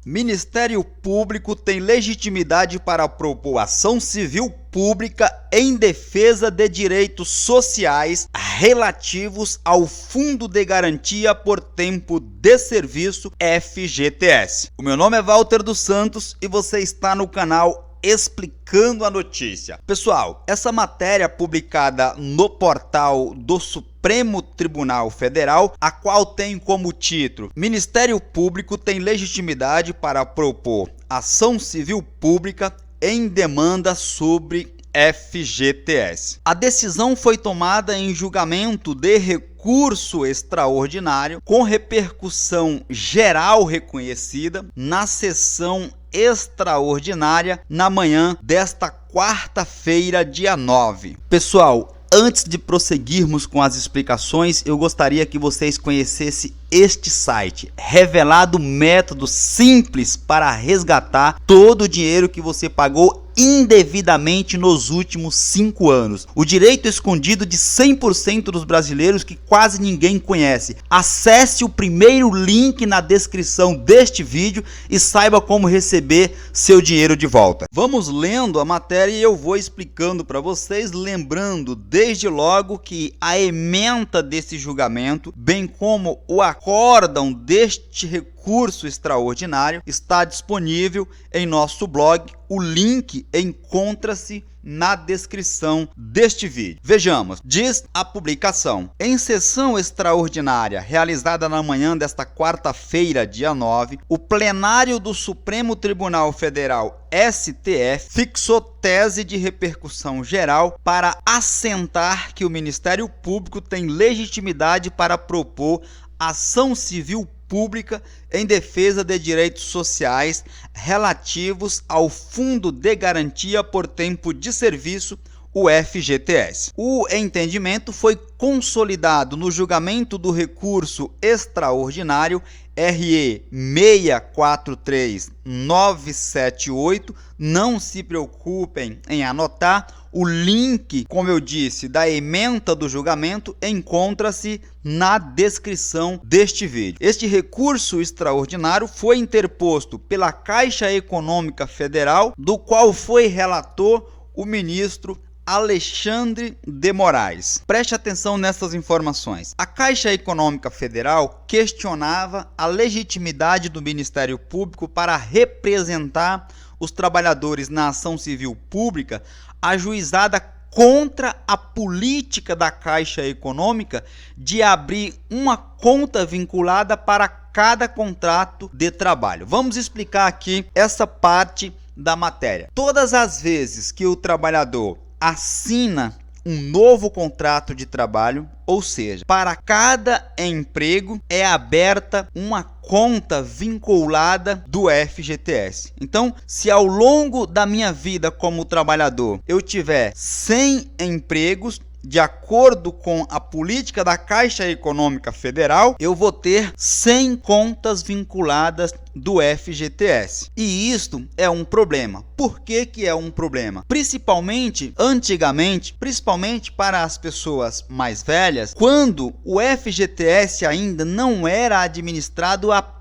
Ministério Público tem legitimidade para propor ação civil pública em defesa de direitos sociais relativos ao Fundo de Garantia por Tempo de Serviço, FGTS. O meu nome é Walter dos Santos e você está no canal Explicando a Notícia. Pessoal, essa matéria publicada no portal do Supremo Tribunal Federal, a qual tem como título: Ministério Público tem legitimidade para propor ação civil pública em demanda sobre FGTS. A decisão foi tomada em julgamento de recurso extraordinário com repercussão geral reconhecida na sessão extraordinária na manhã desta quarta-feira, dia 9. Pessoal, antes de prosseguirmos com as explicações, eu gostaria que vocês conhecessem este site, revelado método simples para resgatar todo o dinheiro que você pagou indevidamente nos últimos 5 anos. O direito escondido de 100% dos brasileiros que quase ninguém conhece. Acesse o primeiro link na descrição deste vídeo e saiba como receber seu dinheiro de volta. Vamos lendo a matéria e eu vou explicando para vocês, lembrando desde logo que a ementa desse julgamento, bem como o acórdão deste recurso extraordinário, está disponível em nosso blog. O link encontra-se na descrição deste vídeo. Vejamos, diz a publicação: em sessão extraordinária realizada na manhã desta quarta-feira, dia 9, o plenário do Supremo Tribunal Federal, STF, fixou tese de repercussão geral para assentar que o Ministério Público tem legitimidade para propor ação civil pública em defesa de direitos sociais relativos ao Fundo de Garantia por Tempo de Serviço, o FGTS. O entendimento foi consolidado no julgamento do recurso extraordinário RE 643978. Não se preocupem em anotar. O link, como eu disse, da ementa do julgamento encontra-se na descrição deste vídeo. Este recurso extraordinário foi interposto pela Caixa Econômica Federal, do qual foi relator o ministro Alexandre de Moraes. Preste atenção nessas informações. A Caixa Econômica Federal questionava a legitimidade do Ministério Público para representar os trabalhadores na ação civil pública ajuizada contra a política da Caixa Econômica de abrir uma conta vinculada para cada contrato de trabalho. Vamos explicar aqui essa parte da matéria. Todas as vezes que o trabalhador assina um novo contrato de trabalho, ou seja, para cada emprego é aberta uma conta vinculada do FGTS. Então, se ao longo da minha vida como trabalhador eu tiver 100 empregos, de acordo com a política da Caixa Econômica Federal, eu vou ter 100 contas vinculadas do FGTS. E isto é um problema. Por que que é um problema? Principalmente, antigamente, principalmente para as pessoas mais velhas, quando o FGTS ainda não era administrado apenas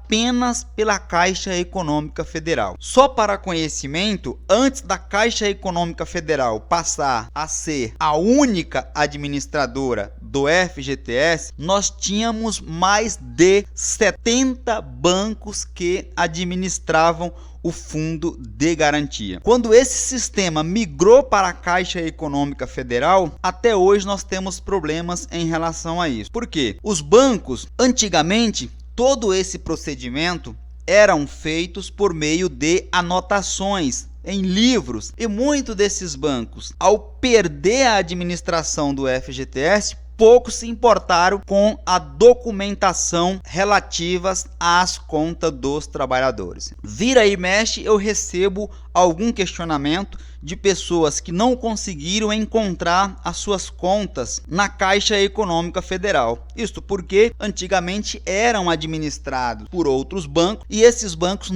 pela Caixa Econômica Federal. Só para conhecimento, antes da Caixa Econômica Federal passar a ser a única administradora do FGTS, nós tínhamos mais de 70 bancos que administravam o Fundo de Garantia. Quando esse sistema migrou para a Caixa Econômica Federal, até hoje nós temos problemas em relação a isso. Por quê? Os bancos, antigamente, todo esse procedimento eram feitos por meio de anotações em livros, e muitos desses bancos, ao perder a administração do FGTS, poucos se importaram com a documentação relativas às contas dos trabalhadores. Vira e mexe, eu recebo algum questionamento de pessoas que não conseguiram encontrar as suas contas na Caixa Econômica Federal. Isto porque antigamente eram administrados por outros bancos e esses bancos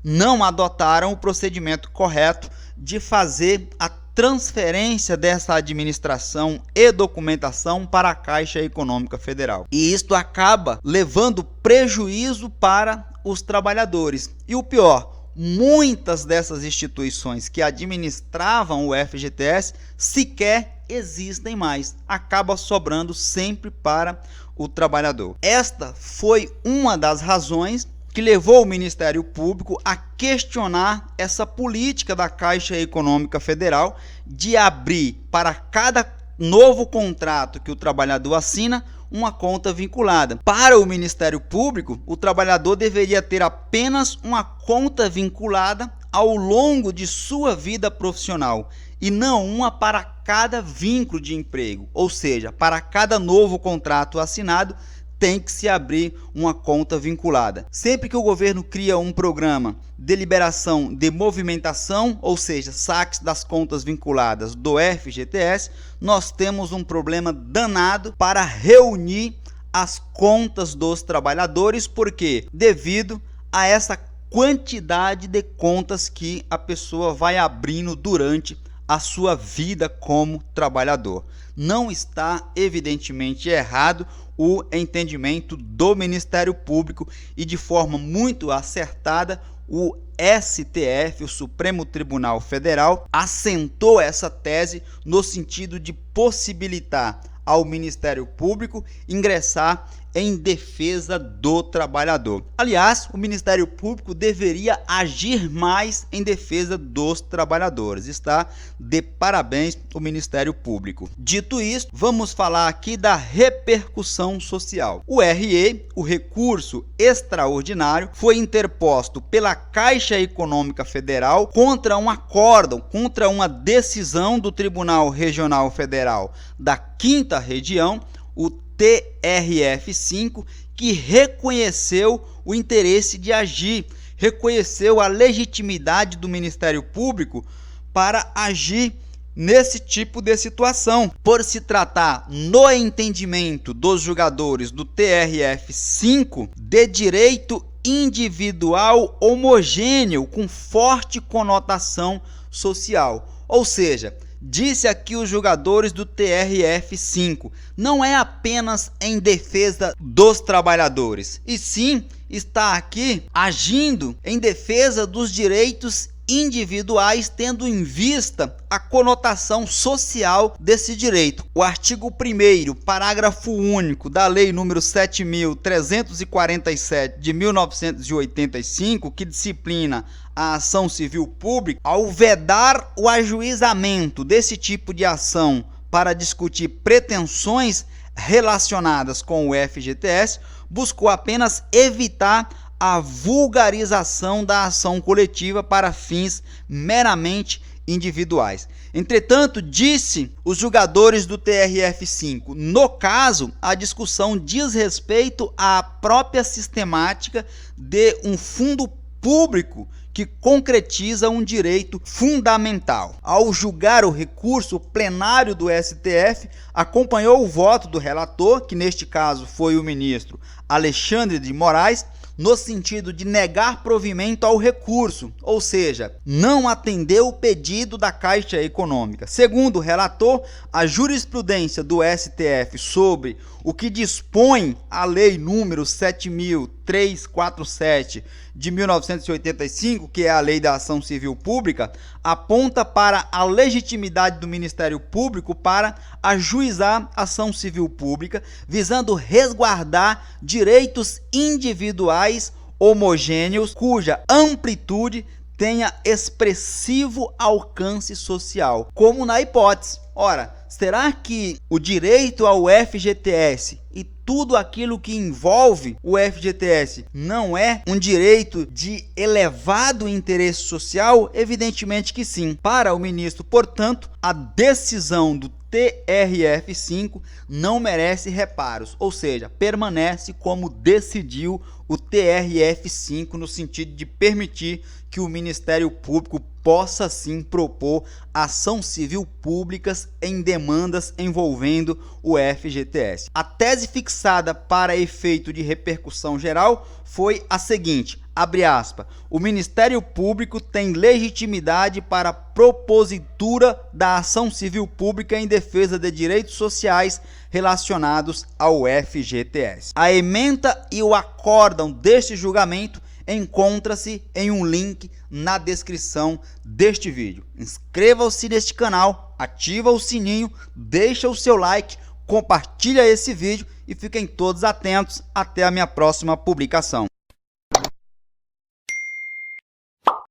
não adotaram o procedimento correto de fazer a transferência dessa administração e documentação para a Caixa Econômica Federal. E isto acaba levando prejuízo para os trabalhadores. E o pior, muitas dessas instituições que administravam o FGTS sequer existem mais. Acaba sobrando sempre para o trabalhador. Esta foi uma das razões que levou o Ministério Público a questionar essa política da Caixa Econômica Federal de abrir para cada novo contrato que o trabalhador assina uma conta vinculada. Para o Ministério Público, o trabalhador deveria ter apenas uma conta vinculada ao longo de sua vida profissional e não uma para cada vínculo de emprego, ou seja, para cada novo contrato assinado tem que se abrir uma conta vinculada. Sempre que o governo cria um programa de liberação de movimentação, ou seja, saques das contas vinculadas do FGTS, nós temos um problema danado para reunir as contas dos trabalhadores, porque devido a essa quantidade de contas que a pessoa vai abrindo durante a sua vida como trabalhador. Não está evidentemente errado o entendimento do Ministério Público e de forma muito acertada o STF, o Supremo Tribunal Federal, assentou essa tese no sentido de possibilitar ao Ministério Público ingressar em defesa do trabalhador. Aliás, o Ministério Público deveria agir mais em defesa dos trabalhadores. Está de parabéns o Ministério Público. Dito isso, vamos falar aqui da repercussão social. O RE, o recurso extraordinário, foi interposto pela Caixa Econômica Federal contra um acórdão, contra uma decisão do Tribunal Regional Federal da 5ª Região, o TRF5, que reconheceu o interesse de agir, reconheceu a legitimidade do Ministério Público para agir nesse tipo de situação. Por se tratar, no entendimento dos julgadores do TRF5, de direito individual homogêneo com forte conotação social. Ou seja, disse aqui os julgadores do TRF5, não é apenas em defesa dos trabalhadores, e sim está aqui agindo em defesa dos direitos individuais, tendo em vista a conotação social desse direito. O artigo 1º, parágrafo único da Lei número 7.347 de 1985, que disciplina a ação civil pública, ao vedar o ajuizamento desse tipo de ação para discutir pretensões relacionadas com o FGTS, buscou apenas evitar a vulgarização da ação coletiva para fins meramente individuais. Entretanto, disse os julgadores do TRF5, no caso, a discussão diz respeito à própria sistemática de um fundo público que concretiza um direito fundamental. Ao julgar o recurso, o plenário do STF acompanhou o voto do relator, que neste caso foi o ministro Alexandre de Moraes, no sentido de negar provimento ao recurso, ou seja, não atendeu o pedido da Caixa Econômica. Segundo o relator, a jurisprudência do STF sobre o que dispõe a Lei número 7.347 de 1985, que é a Lei da Ação Civil Pública, aponta para a legitimidade do Ministério Público para ajuizar ação civil pública, visando resguardar direitos individuais homogêneos, cuja amplitude tenha expressivo alcance social, como na hipótese. Ora, será que o direito ao FGTS e tudo aquilo que envolve o FGTS não é um direito de elevado interesse social? Evidentemente que sim. Para o ministro, portanto, a decisão do TRF5 não merece reparos, ou seja, permanece como decidiu o TRF5 no sentido de permitir que o Ministério Público possa sim propor ação civil públicas em demandas envolvendo o FGTS. A tese fixada para efeito de repercussão geral foi a seguinte, abre aspas, o Ministério Público tem legitimidade para propositura da ação civil pública em defesa de direitos sociais relacionados ao FGTS. A ementa e o acórdão deste julgamento encontra-se em um link na descrição deste vídeo. Inscreva-se neste canal, ativa o sininho, deixa o seu like, compartilha esse vídeo e fiquem todos atentos até a minha próxima publicação.